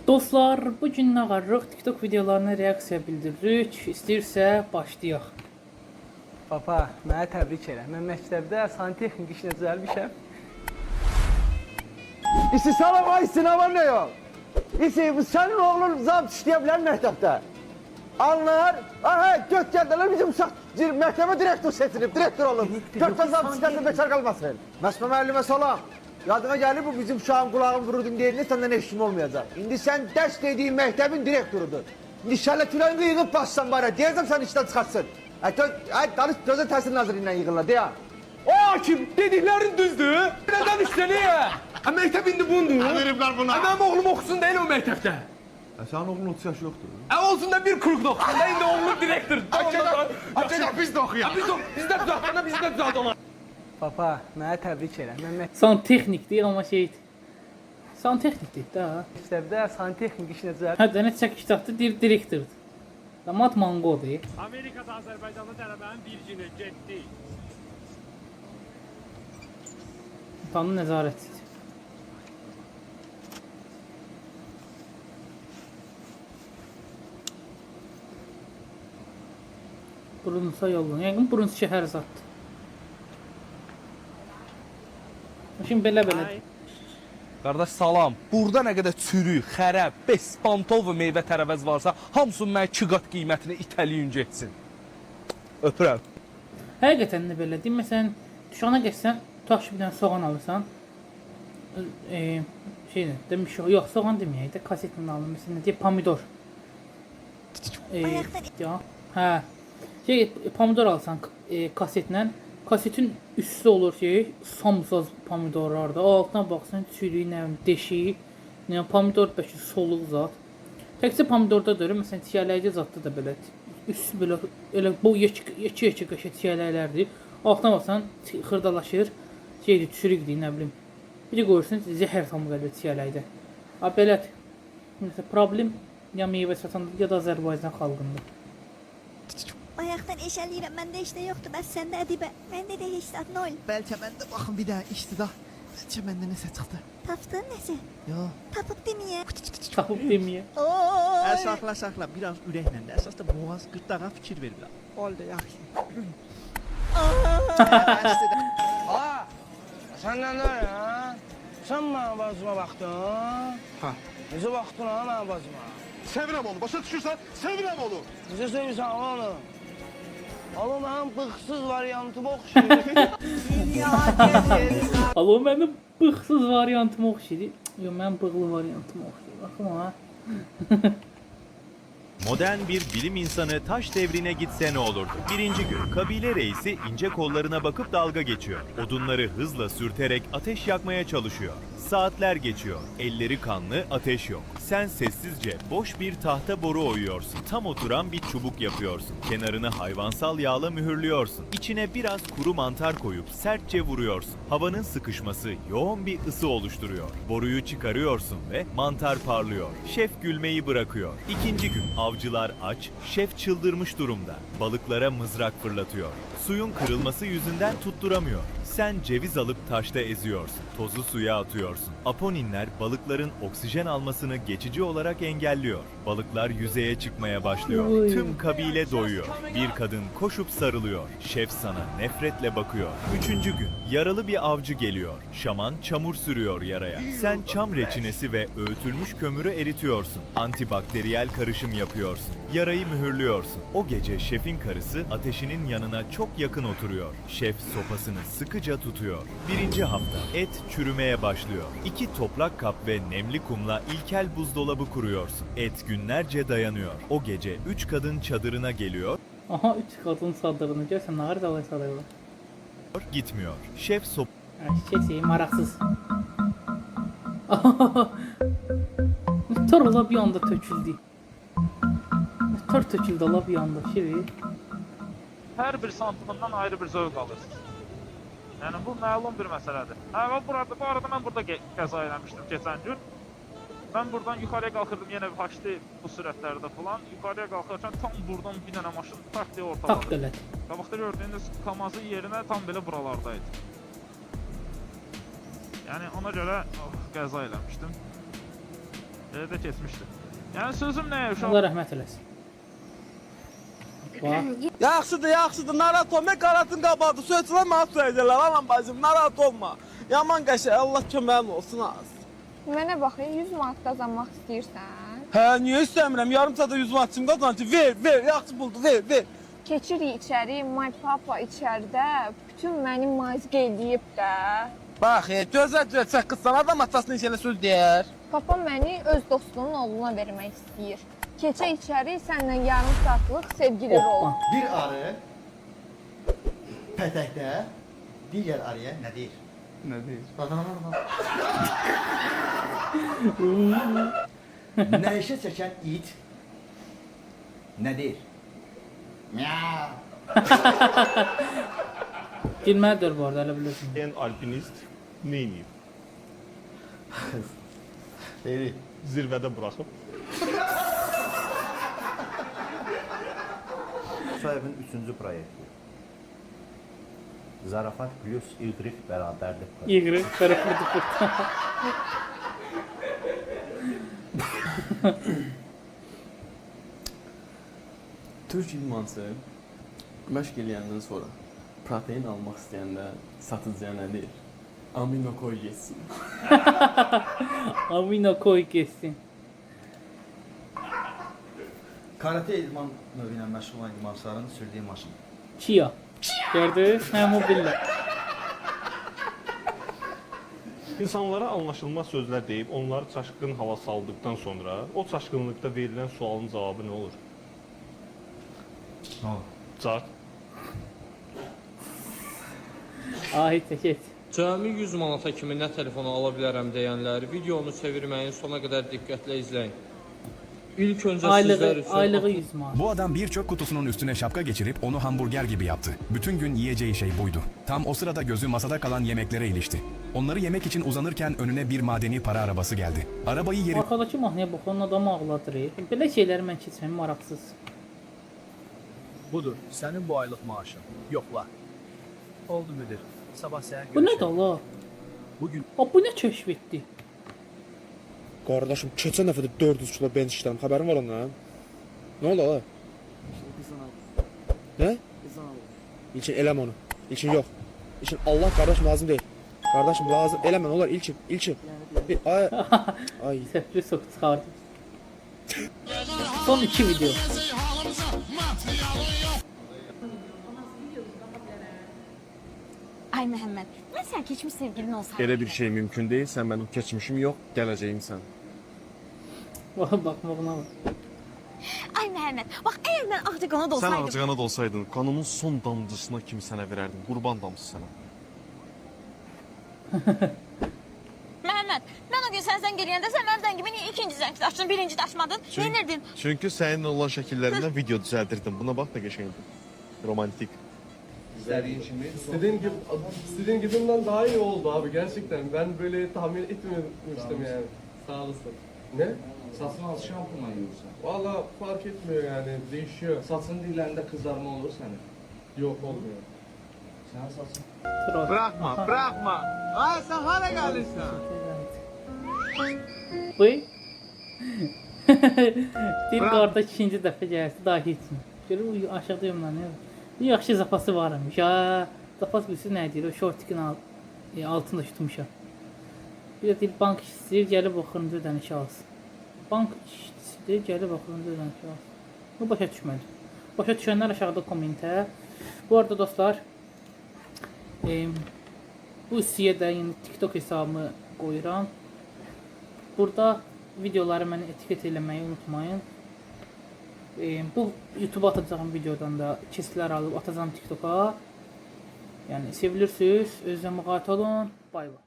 Dostlar, bu gün nağarırıq, TikTok videolarına reaksiya bildiririk. İstəyirsə başlayaq. Papa, mənə təbrik elə. Mən məktəbdə santexnik işinə düzəlmişəm. İşte salam ay sınava ne yok? İşte bu senin oğlun zapt işleyebilen mektepte. Anlar. Aha gök geldiler bizim uşak mektebe direktör seçilip direktör olur. Gökten zapt işlerinde bekar kalmasın. Mesme müellime salam. Yadıma geldi bu bizim uşağın kulağını vururdun diye senden eşim olmayacak. Şimdi sen ders dediğin mektebin direktörüdür. Şimdi şerletülerini yığıp bassan bana diyeceğim sen işten çıkartsın. Danış göze tersin nazarıyla yığırlar diye. O kim? Dediklerin düzdü. Neden işte niye? Ha mektep indi bundu. Veribler buna. Ha benim oğlum okusun değil o mektepte. Senin oğlun 30 yaş yoktur. Ha olsun da bir kuruk okusun. Indi oğlum direktör. Açacak biz de okuyalım. Biz de düzelt, biz de düzelt ona. Papa, mənə təbrik elə. Mən Santexnikdir, amma şeydir. Santexnikdir də. məktəbdə santexnik işinə düzəlmişəm. Hə, dənə çək kitabdır, direktordur. Damat mangodur. Amerika'da Azerbaycanlı tələbənin bir günü getdi. Tanrı nəzarətsiz. Brunsa yolun. Yəqin Bruns şəhər zatdır. Şimdi belə. Qardaş salam. Burada nə qədər çürük, xərəb, bespantol və meyvə tərəvəz varsa, hamısını mənə 2 qat qiymətini itəliyin getsin. Öpürəm. Həqiqətən də belədir. Məsələn, dükkana geçsən, taş bir dənə soğan alırsan. Demiş yox, soğan deməyək də, kasetlə alın. Məsələn, deyək pomidor. Ya, hə. Pomidor alsan kasetlə. Kasetin üstü olur ki, samsaz pomidorlardır. Altına baxsan, çürüyü, nə bilim, deşiyi, pomidor bəlkə soluq zat. Təkcə pomidorda deyirəm, məsələn, tiyələkli zatda da belədir. Üstü belə, elə bu yeki qəşə tiyələklərdir. Altına baxsan, xırdalaşır, çürükdir, nə bilim. Bir də qoyursun, zəhər tamı qədər tiyələkdə. Belədir. Məsələn, problem ya meyvə satandır, ya da Azərbaycan xalqındır. Ayaqdan eşəliyirəm, məndə heç nə yoxdur, bəs səndə Ədibə, məndə də heç zat nol. Bəlkə məndə baxın bir də iştidə. Bəlkə məndə nəsə çıxdı. Tapdın nəsə? Yo. Tapıb deməyə. Tapıb deməyə. Saxla, biraz ürəklə də. Əsas da boğaz qırtdağa fikir verirlər. Oldu, yaxşı. Səndən nə ya? Sən mənim bacıma baxdın? Ha. Necə baxdın ha mənim bacıma? Sevirəm onu. Başa düşürsən? Sevirəm onu. Necə sevirsən onu? Oğlum mənim bıxsız variantıma oxşayır. Alo, mənim bıxsız variantıma oxşayır. Yox, mənim bığlı variantıma oxşayır. Baxın ha. Modern bir bilim insanı taş devrine gitse ne olurdu? Birinci gün kabile reisi ince kollarına bakıp dalga geçiyor. Odunları hızla sürterek ateş yakmaya çalışıyor. Saatler geçiyor. Elleri kanlı, ateş yok. Sen sessizce boş bir tahta boru oyuyorsun. Tam oturan bir çubuk yapıyorsun. Kenarını hayvansal yağla mühürlüyorsun. İçine biraz kuru mantar koyup sertçe vuruyorsun. Havanın sıkışması yoğun bir ısı oluşturuyor. Boruyu çıkarıyorsun ve mantar parlıyor. Şef gülmeyi bırakıyor. İkinci gün avcılar aç, şef çıldırmış durumda. Balıklara mızrak fırlatıyor. Suyun kırılması yüzünden tutturamıyor. Sen ceviz alıp taşta eziyorsun. Tozu suya atıyorsun. Aponinler balıkların oksijen almasını geçici olarak engelliyor. Balıklar yüzeye çıkmaya başlıyor. Tüm kabile doyuyor. Bir kadın koşup sarılıyor. Şef sana nefretle bakıyor. Üçüncü gün yaralı bir avcı geliyor. Şaman çamur sürüyor yaraya. Sen çam reçinesi ve öğütülmüş kömürü eritiyorsun. Antibakteriyel karışım yapıyorsun. Yarayı mühürlüyorsun. O gece şefin karısı ateşinin yanına çok yakın oturuyor. Şef sopasını sıkıca tutuyor. Birinci hafta et çürümeye başlıyor. 2 toprak kap ve nemli kumla ilkel buzdolabı kuruyorsun. Et günlerce dayanıyor. O gece 3 kadın çadırına geliyor. Aha, 3 qadın çadırına gəlsən, nağır da sayılır. Gitmiyor. Şef Şey, maraqsız. Tor ola bir anda töküldü. Tor töküldü ola bir anda. Hər bir santımından ayrı bir zövq alırsınız. Yəni bu məlum bir məsələdir. Bu arada mən burada qəza eləmişdim keçən gün. Mən buradan yuxarıya qalxırdım, yenə haçdı bu sürətlərdə falan. Yuxarıya qalxarkən tam buradan bir dənə maşın tak deyə ortaladı. Tak belə. Qabaqda gördüyünüz Kamazın yerinə tam belə buralardaydı. Yəni ona görə qəza eləmişdim. Elə də keçmişdi. Yəni sözüm nəyə uşaq? Allah rəhmət eləsin. Bax. Yaxşıdır, narahat olma. Qaratın qabağı söyləyirlər, mənə söyləyirlər. Alan bacım, narahat olma. Yaman qəşəng, Allah köməyin olsun az. Mənə bax, 100 manat qazanmaq istəyirsən? Hə, niyə istəmirəm? Yarım saata 100 manat kim qazanır ki? Ver, yaxşı buldu, ver. Keçirik içəri, my papa içəridə bütün məni mazqə eləyib də. Bax, gözə çəqqızsan, adam atasına heç elə söz deyər. Papa məni öz dostunun oğluna vermək istəyir. Keçə içəri, sənlə yarım saatlıq sevgili ol. Bir arı pətəkdə digər arıya nə deyir? Nə deyir? Nəşə çəkən it nə deyir? Miau. Gülməlidir bu arada, elə bilirsin. En alpinist ne ineyim? Deyir. Zirvede bırakıp. Musayevin 3-cü proyekti. Zarafat plus İqrif bərabərdir. İğri, tərəfli dıfır. Türk idmançısı məşq eləyəndən sonra protein almaq istəyəndə satıcıya nə deyir? Amino koy geçsin. Amino koy geçsin. Karate idman növü ilə məşğul olan idmançıların sürdüyü maşın. Chia. Gördünüz? Həm o billə. İnsanlara anlaşılmaz sözler deyip onları çaşkın hava saldıktan sonra o çaşkınlıkta verilen sualın cevabı ne olur? Ne olur? Çak. Ahit təkət. Cəmi 100 manata kimi nə telefonu ala bilərəm deyənləri videonu çevirməyin sona qədər diqqətlə izləyin. İlk önce Aylığı 100 manat. Bu adam bir çöp kutusunun üstüne şapka geçirip onu hamburger gibi yaptı. Bütün gün yiyeceği şey buydu. Tam o sırada gözü masada kalan yemeklere ilişti. Onları yemek için uzanırken önüne bir madeni para arabası geldi. Arabayı yeri... Arkadakı mahnıya baxan adam ağladır. Belə şeyləri mən keçməm maraqsız. Budur, sənin bu aylıq maaşın. Yoxla. Oldu müdir. Sabah səhər Bu nədir Allah? Bugün Bu nə kəşf etdi? Qardaşım, keçən dəfə də 400 kilo benz işlədim. Xəbərin var ondan? Nə oldu ala? Nə? İlkin eləm onu. İlkin yox. İlkin Allah qardaşım lazım deyil. Qardaşım lazım eləmə, olar İlkin. Ay. Ay. Səfri sox çıxardı. Son 2 video. Ay Məhəmməd, mən sən keçmiş sevgilin olsaydım. Elə bir şey mümkün deyil. Sən mənim keçmişim yox, gələcəyimsən. Baxmağına bak. Ay Məhəmməd, bax əgər mən ağcaqanad olsaydım. Sən ağcaqanad olsaydın, qanımın son damcısına kimi sənə verərdim. Qurban damcısı sənə. Məhəmməd, mən o gün sən zəng eləyəndə sən mənim zəngimi niyə ikinci zəng açdın, birinci də açmadın? Neynərdin? Çünki səninlə olan şəkillərindən video düzəldirdim. Buna bax da qəşəngdir. Romantik. İstediğin gibinden daha iyi oldu abi gerçekten. Ben böyle tahmin etmemiştim yani. Sağ olasın. Ne? Saçın az şampuan yiyorsan. Valla fark etmiyor yani. Değişiyor. Saçın dillərində kızarma olur sənin. Yok olmuyor. Sənin saçın. Bırakma. Ay sen hara gelirsən? Buyur. Bir qardaş ikinci dəfə gəlsə daha heç mi? Görür aşağıda yomlanıyor. Bir yaxşı zapası varmış. Ya zapas bilsin nə deyir? O şortikin altında tutmuşam. Bir də deyir bank işçisi gəlib axırıncı ödənişi alsın. Bank işçisi gəlib axırıncı ödənişi alsın. Bu başa düşmədi. Başa düşənlər aşağıda kommentə. Bu arada dostlar, bu siyə də yeni TikTok hesabımı qoyuram. Burada videoları mənə etiket eləməyi unutmayın. Bu YouTube'a atacağım videodan da kesitlər alıb atacağım TikTok'a. Yəni sevilirsiniz, özünüzə müqayət olun. Bay bay.